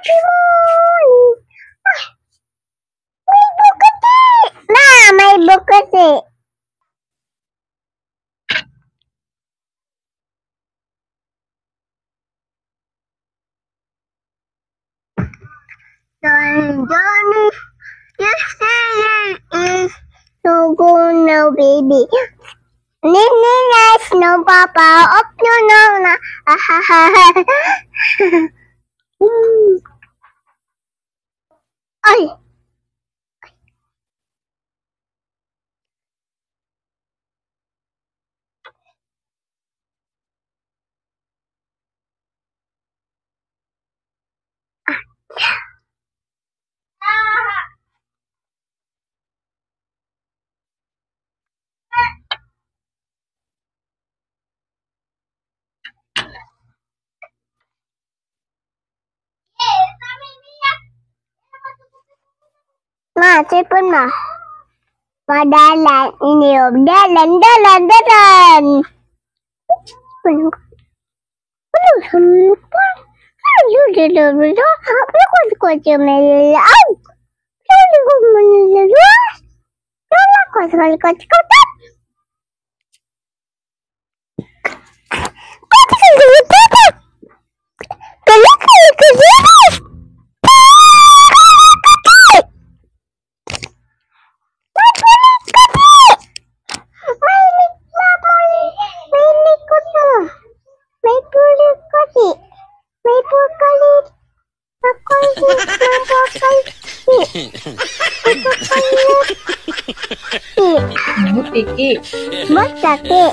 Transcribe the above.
morning. May bukati. May bukati. Johnny, yesterday is so go now, baby. Nini nice no papa up no na ay ma cepet ma padalan ini dalan penuh sampah ayo dalam apa kau cemela lalu kau menjelaskan lalu kau sekali kau cakap kau sekali cakap kalau kau kerja Butiki. Butaki.